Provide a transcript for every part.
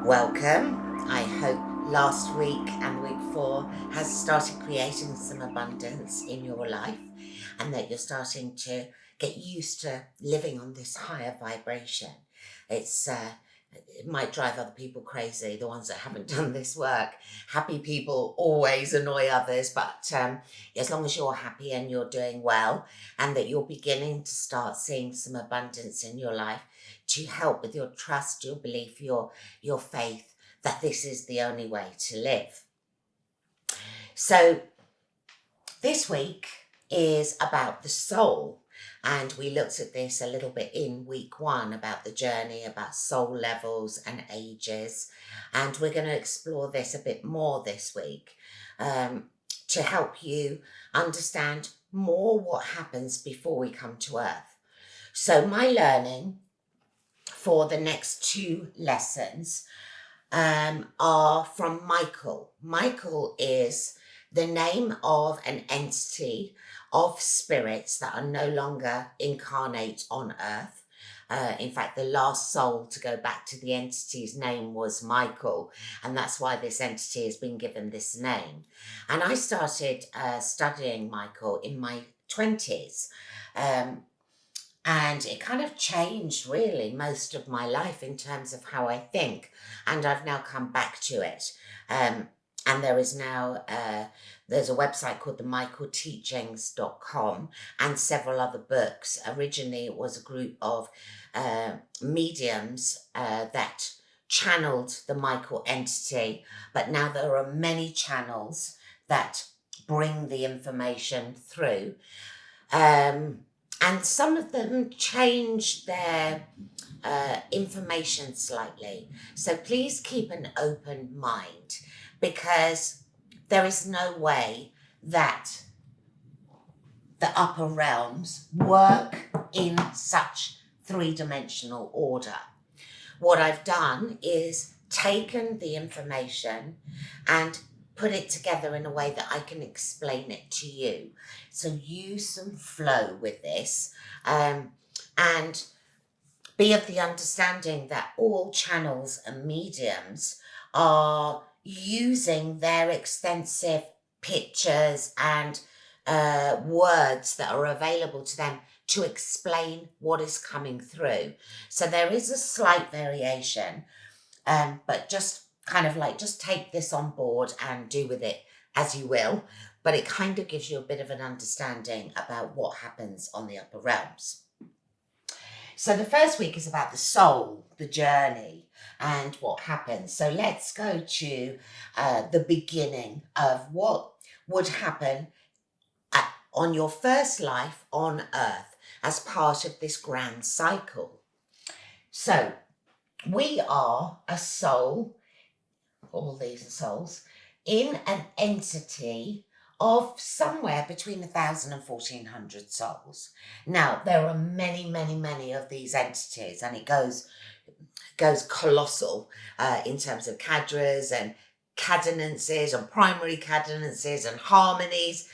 Welcome. I hope last week and the week before has started creating some abundance in your life and that you're starting to get used to living on this higher vibration. It might drive other people crazy, the ones that haven't done this work. Happy people always annoy others, but as long as you're happy and you're doing well and that you're beginning to start seeing some abundance in your life to help with your trust, your belief, your faith that this is the only way to live. So this week is about the soul, and we looked at this a little bit in week 1 about the journey, about soul levels and ages, and we're going to explore this a bit more this week to help you understand more what happens before we come to Earth. So my learning for the next 2 lessons are from Michael. Michael is the name of an entity of spirits that are no longer incarnate on Earth. In fact, the last soul to go back to the entity's name was Michael, and that's why this entity has been given this name. And I started studying Michael in my 20s. And it kind of changed really most of my life in terms of how I think. And I've now come back to it. And there is now, there's a website called themichaelteachings.com and several other books. Originally, it was a group of mediums that channeled the Michael entity. But now there are many channels that bring the information through. And some of them change their information slightly. So please keep an open mind, because there is no way that the upper realms work in such 3-dimensional order. What I've done is taken the information and put it together in a way that I can explain it to you. So use some flow with this and be of the understanding that all channels and mediums are using their extensive pictures and words that are available to them to explain what is coming through. So there is a slight variation, but just take this on board and do with it as you will. But it kind of gives you a bit of an understanding about what happens on the upper realms. So the first week is about the soul, the journey, and what happens. So let's go to the beginning of what would happen on your first life on Earth as part of this grand cycle. So we are a soul, all these are souls, in an entity of somewhere between 1,000 and 1,400 souls. Now, there are many, many, many of these entities, and it goes colossal in terms of cadres and cadenzances and primary cadenzances and harmonies.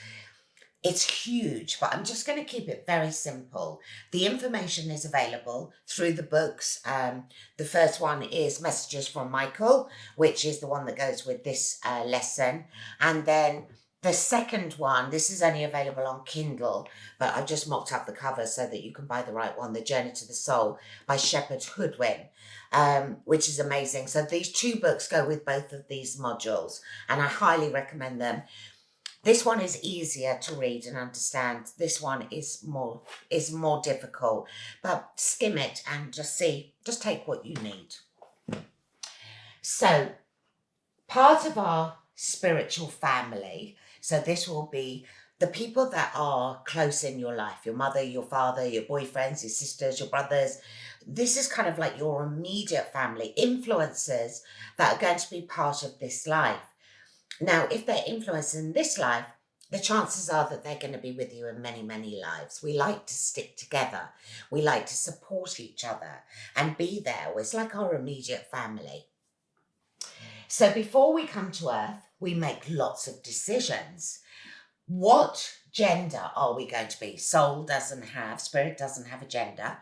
It's huge, but I'm just going to keep it very simple. The information is available through the books. The first one is Messages from Michael, which is the one that goes with this lesson. And then the second one, this is only available on Kindle, but I've just mocked up the cover so that you can buy the right one, The Journey to the Soul by Shepherd Hoodwin, which is amazing. So these 2 books go with both of these modules, and I highly recommend them. This one is easier to read and understand. This one is more difficult, but skim it and just take what you need. So part of our spiritual family, so this will be the people that are close in your life, your mother, your father, your boyfriends, your sisters, your brothers. This is kind of like your immediate family, influencers that are going to be part of this life. Now, if they're influenced in this life, the chances are that they're going to be with you in many, many lives. We like to stick together. We like to support each other and be there. It's like our immediate family. So before we come to Earth, we make lots of decisions. What gender are we going to be? Spirit doesn't have a gender.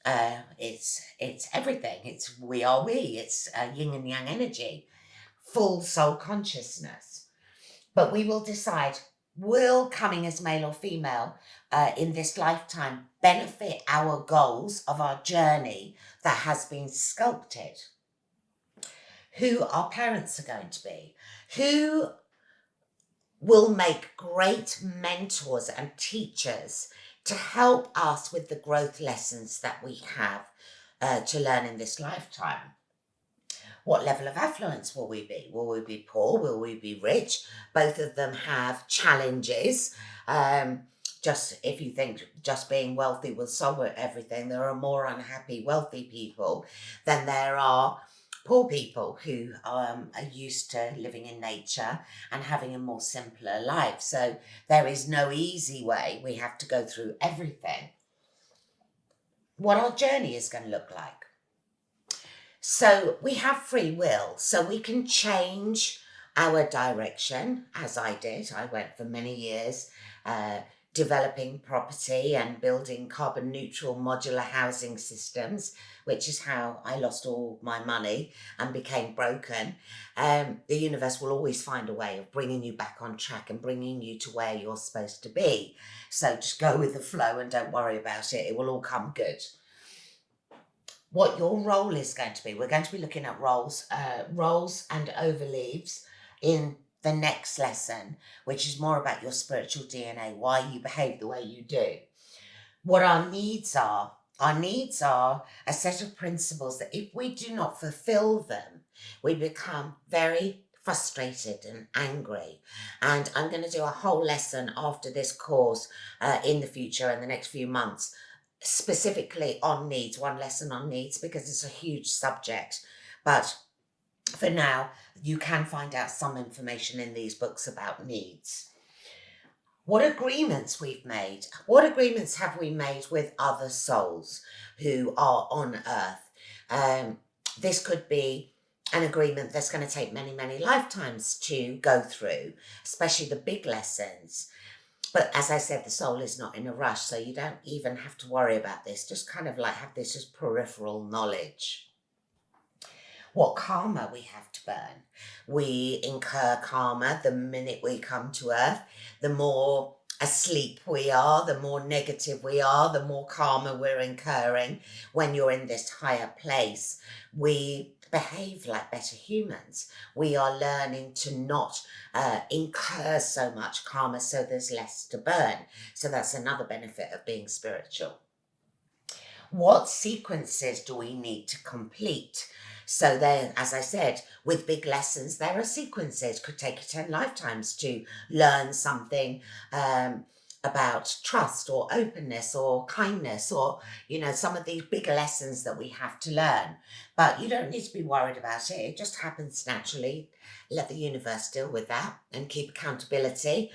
It's everything. It's we are we. It's yin and yang energy, full soul consciousness. But we will decide, will coming as male or female in this lifetime benefit our goals of our journey that has been sculpted? Who our parents are going to be? Who will make great mentors and teachers to help us with the growth lessons that we have to learn in this lifetime? What level of affluence will we be? Will we be poor? Will we be rich? Both of them have challenges. Just if you think just being wealthy will solve everything, there are more unhappy wealthy people than there are poor people who are used to living in nature and having a more simpler life. So there is no easy way. We have to go through everything. What our journey is going to look like. So we have free will, so we can change our direction, as I did. I went for many years developing property and building carbon neutral modular housing systems, which is how I lost all my money and became broken. The universe will always find a way of bringing you back on track and bringing you to where you're supposed to be. So just go with the flow and don't worry about it. It will all come good. What your role is going to be. We're going to be looking at roles and overleaves in the next lesson, which is more about your spiritual DNA, why you behave the way you do. What our needs are a set of principles that if we do not fulfill them, we become very frustrated and angry. And I'm going to do a whole lesson after this course in the future, in the next few months, specifically on needs, one lesson on needs, because it's a huge subject. But for now, you can find out some information in these books about needs. What agreements we've made. What agreements have we made with other souls who are on Earth? This could be an agreement that's going to take many, many lifetimes to go through, especially the big lessons. But as I said, the soul is not in a rush, so you don't even have to worry about this. Just kind of like have this as peripheral knowledge. What karma we have to burn. We incur karma the minute we come to Earth. The more asleep we are, the more negative we are, the more karma we're incurring. When you're in this higher place, we behave like better humans. We are learning to not incur so much karma, so there's less to burn. So that's another benefit of being spiritual. What sequences do we need to complete? So then, as I said, with big lessons, there are sequences. Could take you 10 lifetimes to learn something about trust or openness or kindness or, some of these big lessons that we have to learn. But you don't need to be worried about it. It just happens naturally. Let the universe deal with that and keep accountability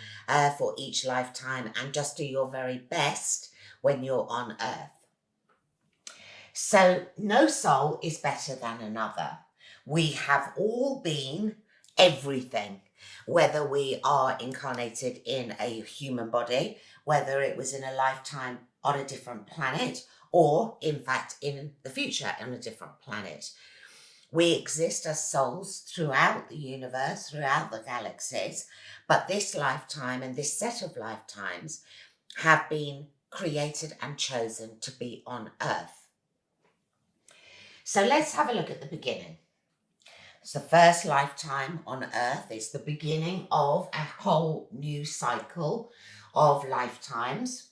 for each lifetime and just do your very best when you're on Earth. So no soul is better than another. We have all been everything, whether we are incarnated in a human body, whether it was in a lifetime on a different planet, or in fact in the future on a different planet. We exist as souls throughout the universe, throughout the galaxies, but this lifetime and this set of lifetimes have been created and chosen to be on Earth. So let's have a look at the beginning. It's the first lifetime on Earth. It's the beginning of a whole new cycle of lifetimes.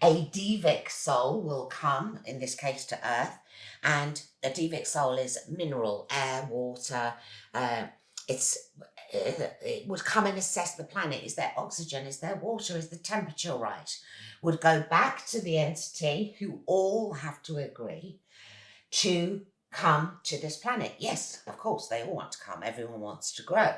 A Devic soul will come, in this case to Earth, and a Devic soul is mineral, air, water. It would come and assess the planet. Is there oxygen? Is there water? Is the temperature right? Would go back to the entity who all have to agree to come to this planet. Yes, of course, they all want to come. Everyone wants to grow.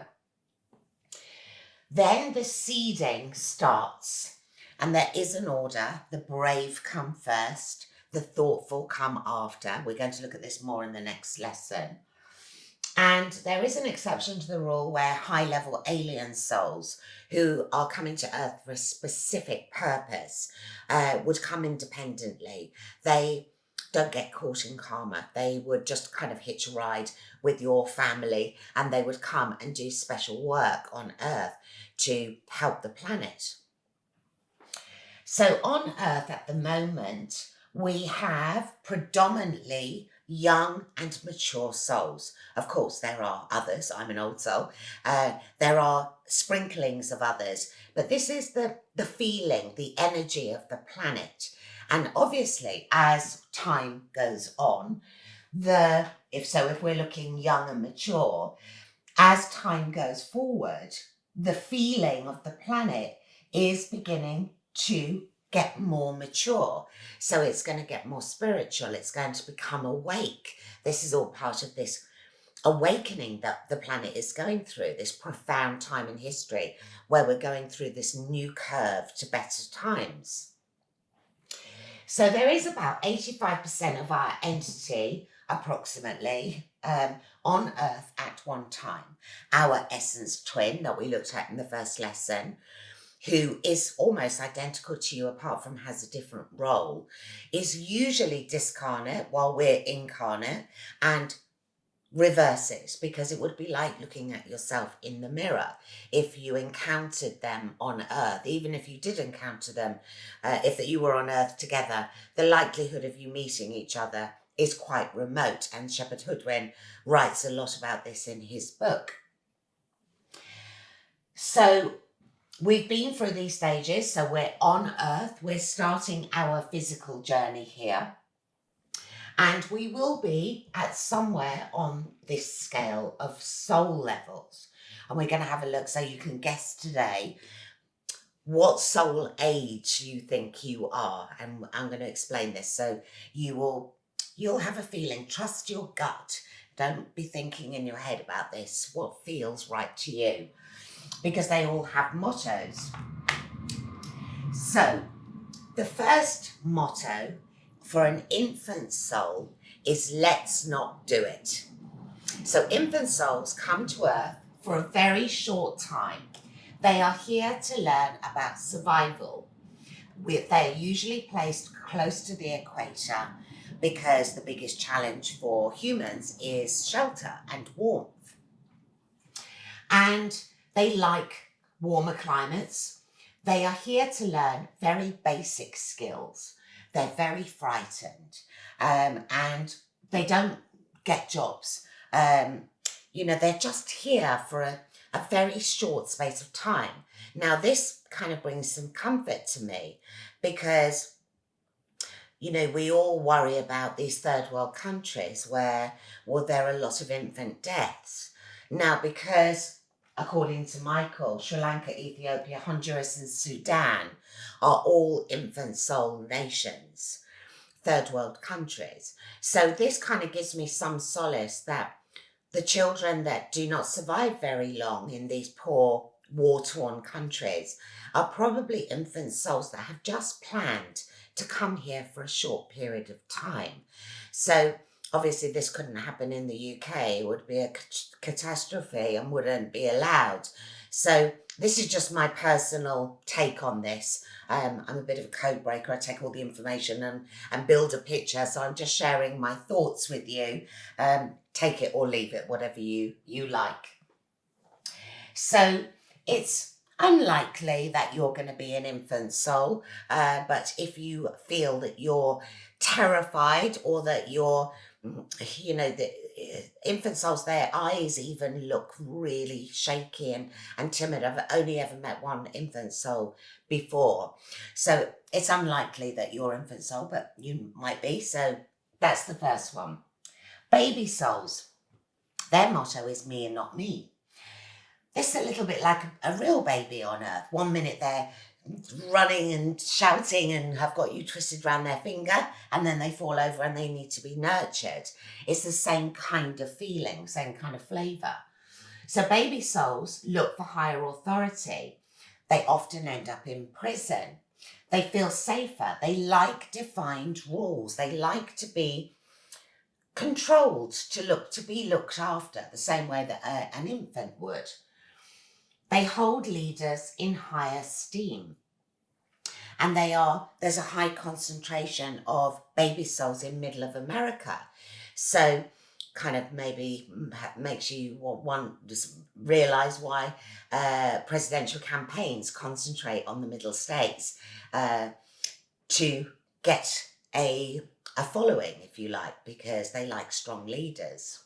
Then the seeding starts, and there is an order. The brave come first, the thoughtful come after. We're going to look at this more in the next lesson. And there is an exception to the rule where high-level alien souls who are coming to Earth for a specific purpose would come independently. They don't get caught in karma. They would just kind of hitch a ride with your family, and they would come and do special work on Earth to help the planet. So on Earth at the moment, we have predominantly young and mature souls. Of course, there are others. I'm an old soul. There are sprinklings of others, but this is the feeling, the energy of the planet. And obviously, as time goes on, if we're looking young and mature, as time goes forward, the feeling of the planet is beginning to get more mature. So it's going to get more spiritual. It's going to become awake. This is all part of this awakening that the planet is going through, this profound time in history where we're going through this new curve to better times. So there is about 85% of our entity, approximately, on Earth at one time. Our essence twin that we looked at in the first lesson, who is almost identical to you apart from has a different role, is usually discarnate while we're incarnate, and reverses, because it would be like looking at yourself in the mirror if you encountered them on Earth. Even if you did encounter them, if you were on Earth together, the likelihood of you meeting each other is quite remote, and Shepard Hoodwin writes a lot about this in his book. So we've been through these stages, so we're on Earth, we're starting our physical journey here. And we will be at somewhere on this scale of soul levels. And we're going to have a look so you can guess today what soul age you think you are. And I'm going to explain this so you'll have a feeling. Trust your gut. Don't be thinking in your head about this. What feels right to you? Because they all have mottos. So the first motto for an infant soul is let's not do it. So infant souls come to Earth for a very short time. They are here to learn about survival. They're usually placed close to the equator because the biggest challenge for humans is shelter and warmth. And they like warmer climates. They are here to learn very basic skills. They're very frightened, and they don't get jobs. They're just here for a very short space of time. Now, this kind of brings some comfort to me because, we all worry about these third world countries where, there are a lot of infant deaths. Now, because according to Michael, Sri Lanka, Ethiopia, Honduras, and Sudan are all infant soul nations, third world countries. So this kind of gives me some solace that the children that do not survive very long in these poor war-torn countries are probably infant souls that have just planned to come here for a short period of time. So obviously, this couldn't happen in the UK. It would be a catastrophe and wouldn't be allowed. So this is just my personal take on this. I'm a bit of a code breaker. I take all the information and build a picture. So I'm just sharing my thoughts with you. Take it or leave it, whatever you like. So it's unlikely that you're going to be an infant soul. But if you feel that you're terrified or that you're the infant souls, their eyes even look really shaky and timid. I've only ever met one infant soul before. So it's unlikely that you're infant soul, but you might be. So that's the first one. Baby souls, their motto is me and not me. It's a little bit like a real baby on Earth. 1 minute they're running and shouting and have got you twisted around their finger, and then they fall over and they need to be nurtured. It's the same kind of feeling, same kind of flavour. So baby souls look for higher authority. They often end up in prison. They feel safer. They like defined rules. They like to be controlled, to be looked after, the same way that an infant would. They hold leaders in high esteem. And there's a high concentration of baby souls in middle of America. So kind of maybe makes you want to realize why presidential campaigns concentrate on the middle states to get a following, if you like, because they like strong leaders.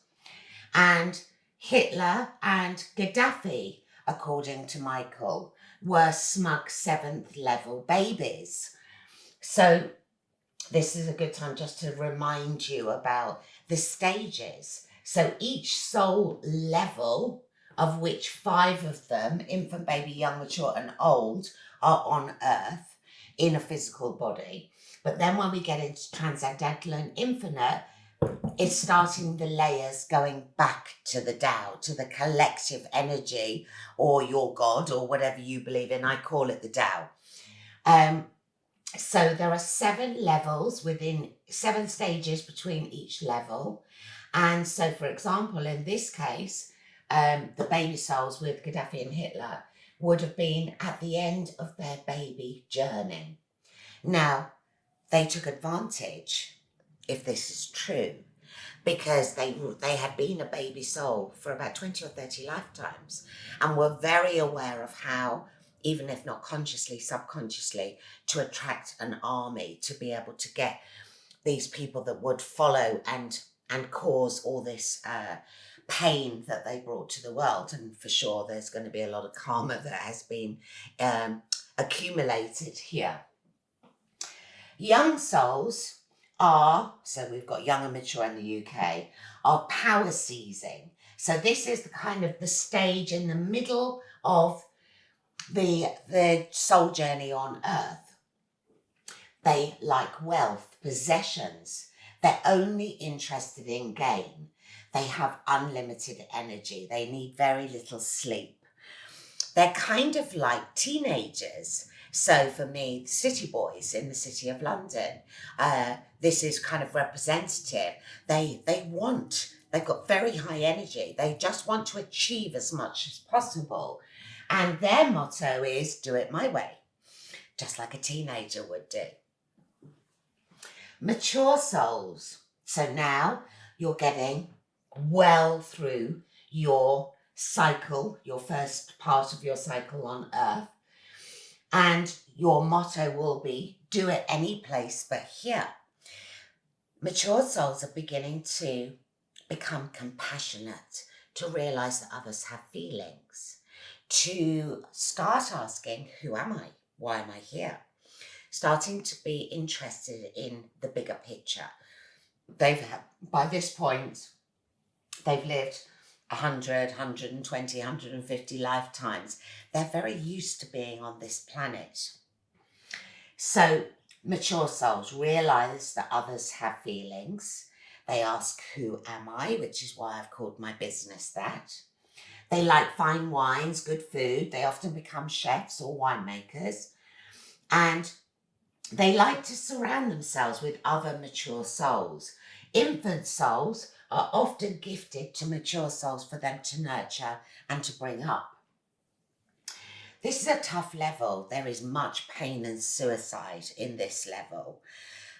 And Hitler and Gaddafi, according to Michael, were smug seventh level babies. So this is a good time just to remind you about the stages. So each soul level, of which 5 of them, infant, baby, young, mature, and old, are on Earth in a physical body. But then when we get into transcendental and infinite, it's starting the layers going back to the Tao, to the collective energy, or your God, or whatever you believe in. I call it the Tao. So there are 7 levels within 7 stages between each level. And so, for example, in this case, the baby souls with Gaddafi and Hitler would have been at the end of their baby journey. Now, they took advantage, if this is true, because they had been a baby soul for about 20 or 30 lifetimes and were very aware of how, even if not consciously, subconsciously, to attract an army, to be able to get these people that would follow and cause all this pain that they brought to the world. And for sure, there's going to be a lot of karma that has been accumulated here. Young souls are, so we've got young and mature in the UK, are power seizing. So this is the kind of the stage in the middle of the soul journey on Earth. They like wealth, possessions. They're only interested in gain. They have unlimited energy. They need very little sleep. They're kind of like teenagers. So for me, city boys in the City of London, this is kind of representative. They've got very high energy. They just want to achieve as much as possible. And their motto is, do it my way, just like a teenager would do. Mature souls. So now you're getting well through your cycle, your first part of your cycle on Earth. And your motto will be, do it any place but here. Mature souls are beginning to become compassionate, to realize that others have feelings, to start asking, who am I? Why am I here? Starting to be interested in the bigger picture. By this point, they've lived 100, 120, 150 lifetimes. They're very used to being on this planet. So mature souls realize that others have feelings. They ask, who am I? Which is why I've called my business that. They like fine wines, good food. They often become chefs or winemakers. And they like to surround themselves with other mature souls. Infant souls are often gifted to mature souls for them to nurture and to bring up. This is a tough level. There is much pain and suicide in this level.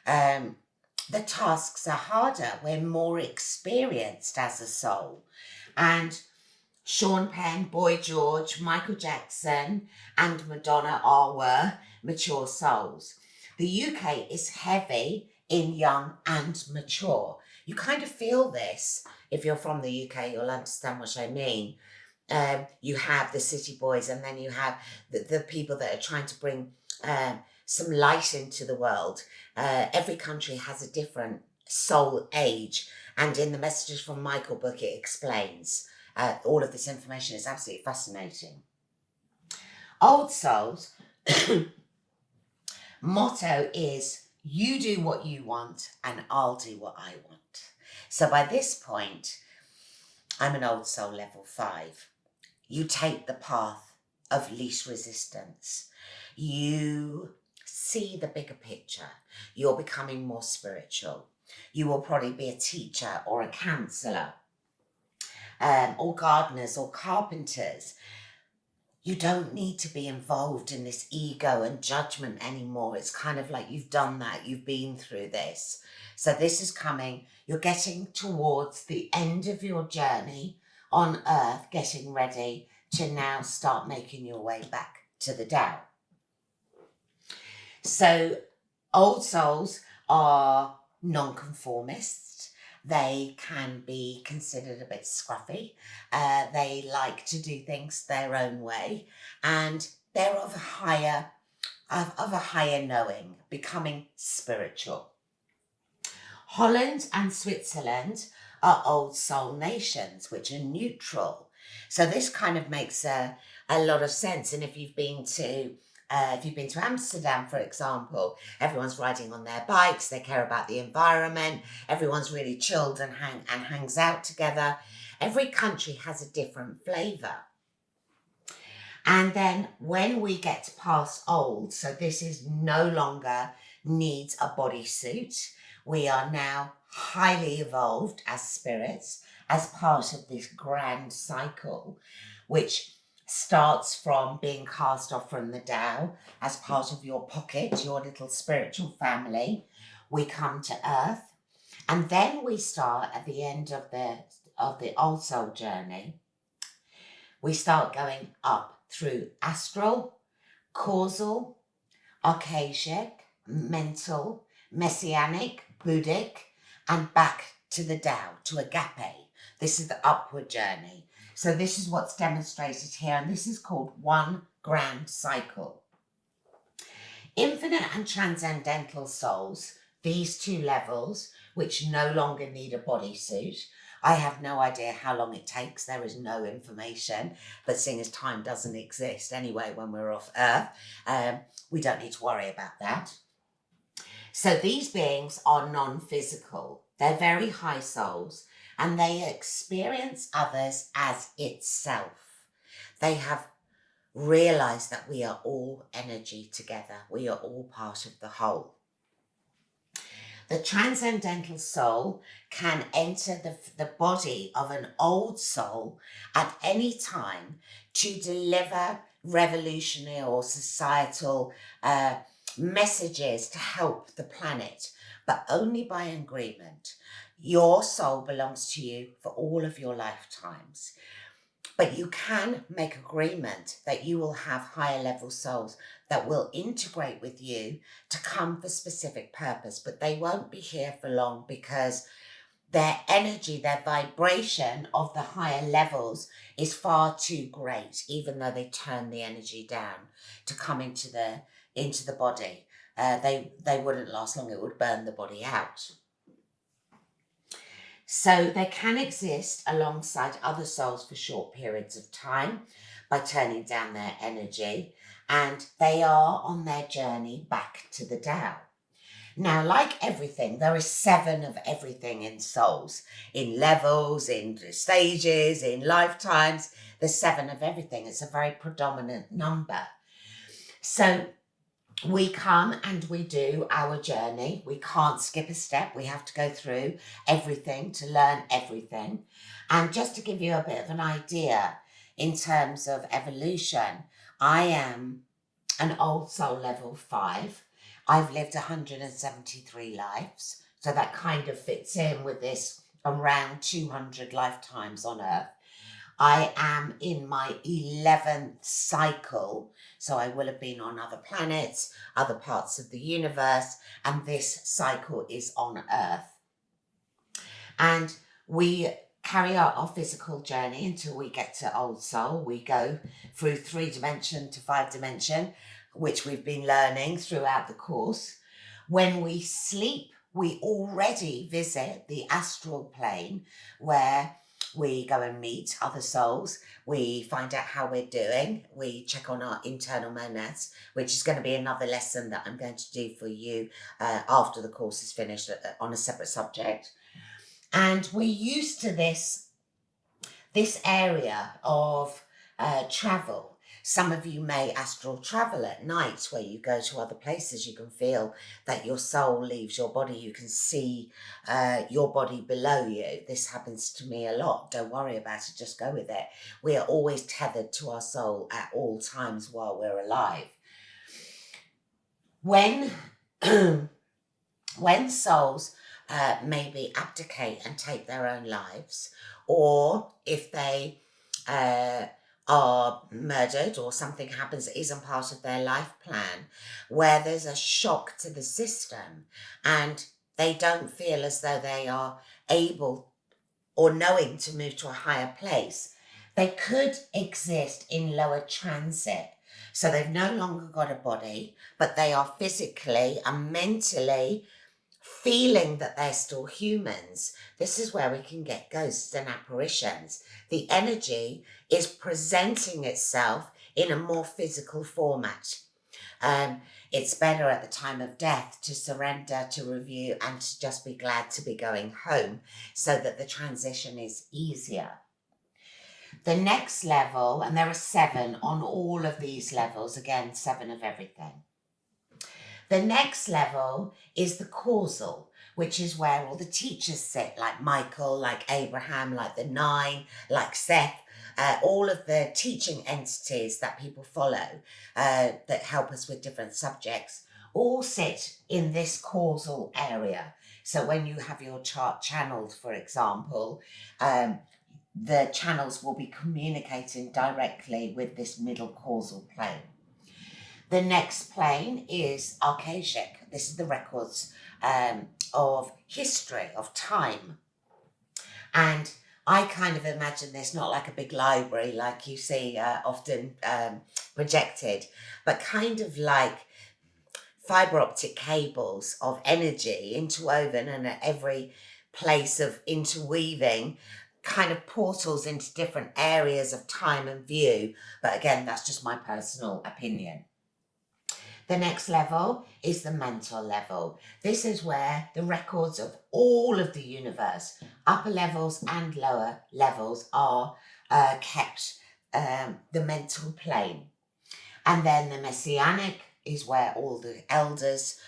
The tasks are harder. We're more experienced as a soul. And Sean Penn, Boy George, Michael Jackson, and Madonna were mature souls. The UK is heavy in young and mature. You kind of feel this. If you're from the UK, you'll understand what I mean. You have the city boys, and then you have the people that are trying to bring some light into the world. Every country has a different soul age, and in the Messages from Michael book, it explains. All of this information is absolutely fascinating. Old souls, motto is, you do what you want and I'll do what I want. So by this point, I'm an old soul level 5. You take the path of least resistance. You see the bigger picture. You're becoming more spiritual. You will probably be a teacher or a counsellor, or gardeners or carpenters. you don't need to be involved in this ego and judgment anymore. It's kind of like you've done that, you've been through this. So this is coming, you're getting towards the end of your journey on earth, getting ready to now start making your way back to the Tao. So old souls are non-conformists. They can be considered a bit scruffy. They like to do things their own way, and they're of a higher knowing, becoming spiritual. Holland and Switzerland are old soul nations, which are neutral. So this kind of makes a lot of sense. And if you've been to Amsterdam, for example, everyone's riding on their bikes, they care about the environment, everyone's really chilled and hangs out together. Every country has a different flavour. And then when we get past old, so this is no longer needs a bodysuit. We are now highly evolved as spirits, as part of this grand cycle, which starts from being cast off from the Tao as part of your pocket, your little spiritual family. We come to earth, and then we start at the end of the old soul journey. We start going up through astral, causal, archaic, mental, messianic, Buddhic, and back to the Tao, to agape. This is the upward journey. So this is what's demonstrated here, and this is called one grand cycle. Infinite and transcendental souls, these two levels, which no longer need a bodysuit. I have no idea how long it takes. There is no information, but seeing as time doesn't exist anyway when we're off Earth, we don't need to worry about that. So these beings are non-physical. They're very high souls, and they experience others as itself. They have realized that we are all energy together. We are all part of the whole. The transcendental soul can enter the body of an old soul at any time to deliver revolutionary or societal messages to help the planet, but only by agreement. Your soul belongs to you for all of your lifetimes. But you can make agreement that you will have higher level souls that will integrate with you to come for specific purpose, but they won't be here for long because their energy, their vibration of the higher levels is far too great, even though they turn the energy down to come into the body. They wouldn't last long. It would burn the body out. So they can exist alongside other souls for short periods of time by turning down their energy, and they are on their journey back to the Tao. Now, like everything, there is 7 of everything in souls, in levels, in stages, in lifetimes. There's 7 of everything. It's a very predominant number. So we come and we do our journey. We can't skip a step. We have to go through everything to learn everything. And just to give you a bit of an idea in terms of evolution, I am an old soul level 5. I've lived 173 lives. So that kind of fits in with this around 200 lifetimes on Earth. I am in my 11th cycle, so I will have been on other planets, other parts of the universe, and this cycle is on Earth. And we carry out our physical journey until we get to Old Soul. We go through 3-dimension to 5-dimension, which we've been learning throughout the course. When we sleep, we already visit the astral plane, where we go and meet other souls. We find out how we're doing. We check on our internal monads, which is going to be another lesson that I'm going to do for you after the course is finished on a separate subject. And we're used to this area of travel. Some of you may astral travel at night, where you go to other places. You can feel that your soul leaves your body. You can see your body below you. This happens to me a lot. Don't worry about it. Just go with it. We are always tethered to our soul at all times while we're alive. When when souls maybe abdicate and take their own lives, or if they are murdered or something happens that isn't part of their life plan, where there's a shock to the system and they don't feel as though they are able or knowing to move to a higher place, they could exist in lower transit. So they've no longer got a body, but they are physically and mentally feeling that they're still humans. This is where we can get ghosts and apparitions. The energy is presenting itself in a more physical format. It's better at the time of death to surrender, to review, and to just be glad to be going home, so that the transition is easier. The next level, and there are 7 on all of these levels, again, 7 of everything. The next level is the causal, which is where all the teachers sit, like Michael, like Abraham, like the 9, like Seth, all of the teaching entities that people follow that help us with different subjects, all sit in this causal area. So when you have your chart channeled, for example, the channels will be communicating directly with this middle causal plane. The next plane is Archaic. This is the records of history, of time. And I kind of imagine this not like a big library like you see often projected, but kind of like fibre optic cables of energy interwoven, and at every place of interweaving, kind of portals into different areas of time and view. But again, that's just my personal opinion. The next level is the mental level. This is where the records of all of the universe, upper levels and lower levels, are kept, the mental plane. And then the messianic is where all the elders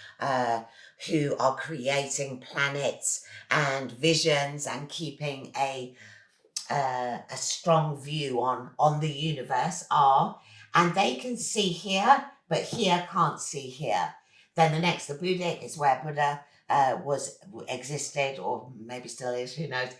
who are creating planets and visions and keeping a strong view on the universe are, and they can see here, but here can't see here. Then the next, the Buddhic, is where Buddha existed, or maybe still is, who knows,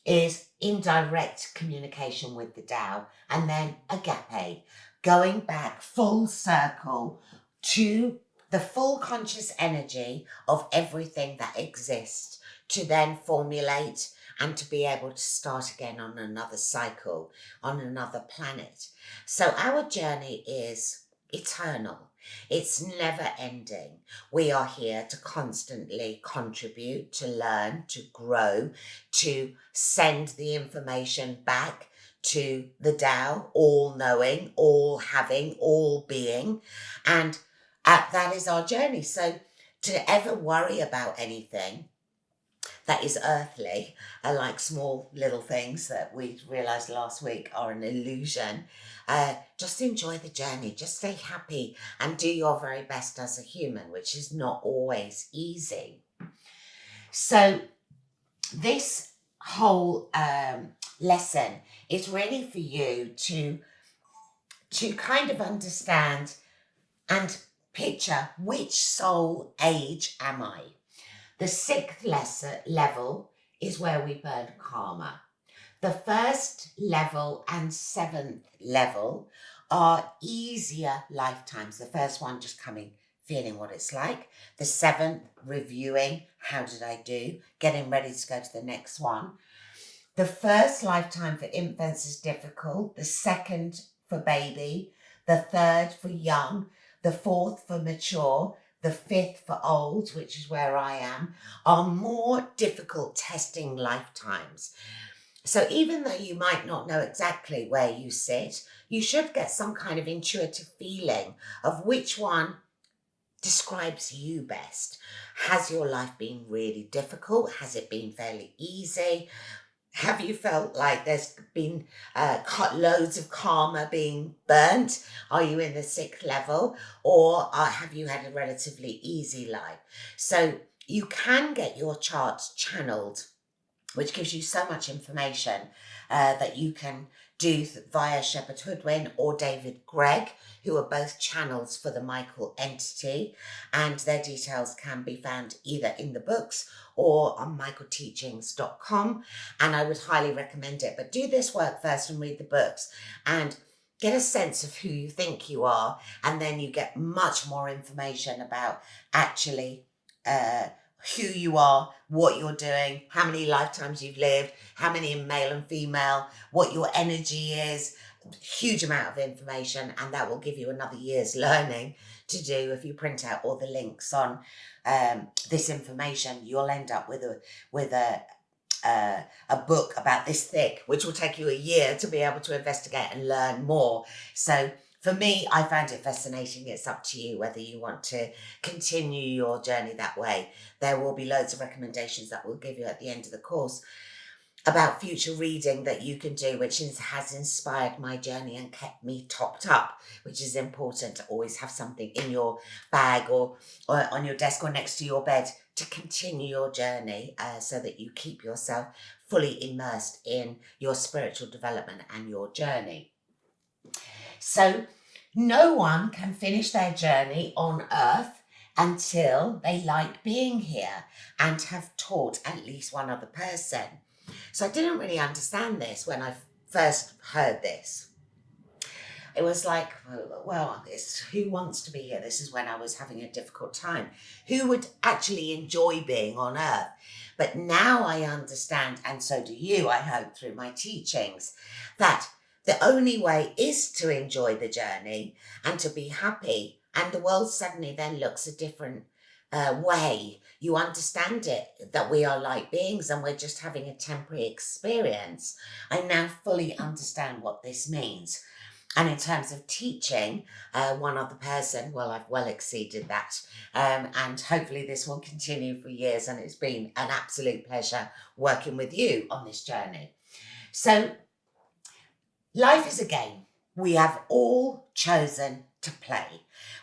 is in direct communication with the Tao. And then Agape, going back full circle to the full conscious energy of everything that exists, to then formulate and to be able to start again on another cycle, on another planet. So our journey is eternal. It's never ending. We are here to constantly contribute, to learn, to grow, to send the information back to the Tao, all knowing, all having, all being. And that is our journey. So to ever worry about anything that is earthly, like small little things that we realised last week are an illusion, just enjoy the journey, just stay happy and do your very best as a human, which is not always easy. So this whole lesson is really for you to kind of understand and picture, which soul age am I? The 6th level is where we burn karma. The 1st level and 7th level are easier lifetimes. The first one just coming, feeling what it's like. The 7th, reviewing, how did I do? Getting ready to go to the next one. The 1st lifetime for infants is difficult. The 2nd for baby. The 3rd for young. The 4th for mature. The 5th for old, which is where I am, are more difficult testing lifetimes. So even though you might not know exactly where you sit, you should get some kind of intuitive feeling of which one describes you best. Has your life been really difficult? Has it been fairly easy? Have you felt like there's been loads of karma being burnt? Are you in the sixth level? Or have you had a relatively easy life? So you can get your charts channeled, which gives you so much information that you can do via Shepherd Hoodwin or David Gregg, who are both channels for the Michael entity, and their details can be found either in the books or on michaelteachings.com, and I would highly recommend it. But do this work first and read the books and get a sense of who you think you are, and then you get much more information about actually who you are, what you're doing, how many lifetimes you've lived, how many in male and female, what your energy is. Huge amount of information, and that will give you another year's learning to do. If you print out all the links on this information, you'll end up with a book about this thick, which will take you a year to be able to investigate and learn more. So for me, I found it fascinating. It's up to you whether you want to continue your journey that way. There will be loads of recommendations that we'll give you at the end of the course about future reading that you can do, which has inspired my journey and kept me topped up, which is important to always have something in your bag or on your desk or next to your bed to continue your journey, so that you keep yourself fully immersed in your spiritual development and your journey. So no one can finish their journey on Earth until they like being here and have taught at least one other person. So I didn't really understand this when I first heard this. It was like, well, who wants to be here? This is when I was having a difficult time. Who would actually enjoy being on Earth? But now I understand, and so do you, I hope, through my teachings, that the only way is to enjoy the journey and to be happy. And the world suddenly then looks a different way. You understand it, that we are light beings and we're just having a temporary experience. I now fully understand what this means. And in terms of teaching one other person, well, I've well exceeded that. And hopefully this will continue for years. And it's been an absolute pleasure working with you on this journey. So life is a game. We have all chosen to play.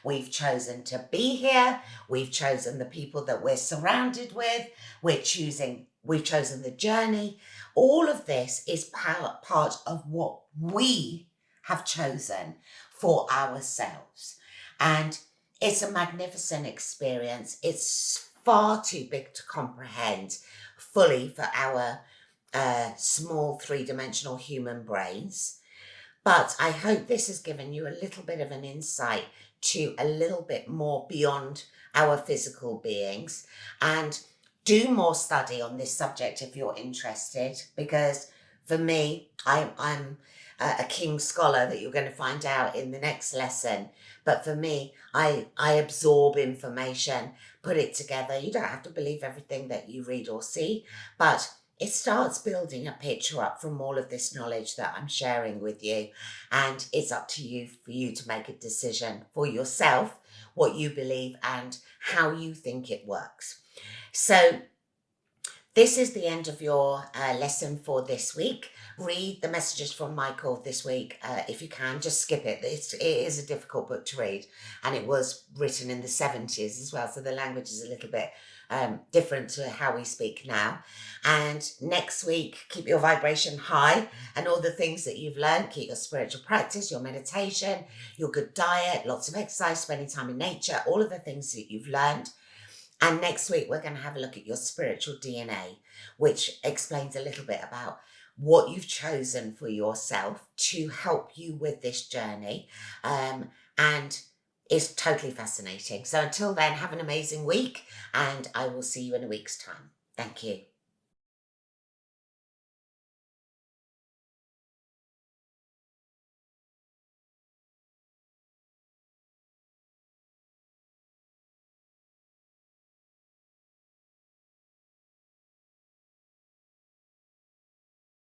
We've chosen to be here. We've chosen the people that we're surrounded with. We've chosen the journey. All of this is part of what we have chosen for ourselves. And it's a magnificent experience. It's far too big to comprehend fully for our small three-dimensional human brains. But I hope this has given you a little bit of an insight to a little bit more beyond our physical beings. And do more study on this subject if you're interested, because for me, I'm a King Scholar that you're going to find out in the next lesson. But for me, I absorb information, put it together. You don't have to believe everything that you read or see, but it starts building a picture up from all of this knowledge that I'm sharing with you. And it's up to you for you to make a decision for yourself, what you believe and how you think it works. So this is the end of your lesson for this week. Read the messages from Michael this week. If you can, just skip it. It is a difficult book to read, and it was written in the 70s as well, so the language is a little bit different to how we speak now. And next week, keep your vibration high and all the things that you've learned. Keep your spiritual practice, your meditation, your good diet, lots of exercise, spending time in nature, all of the things that you've learned. And next week, we're going to have a look at your spiritual DNA, which explains a little bit about what you've chosen for yourself to help you with this journey. And it's totally fascinating. So until then, have an amazing week, and I will see you in a week's time. Thank you.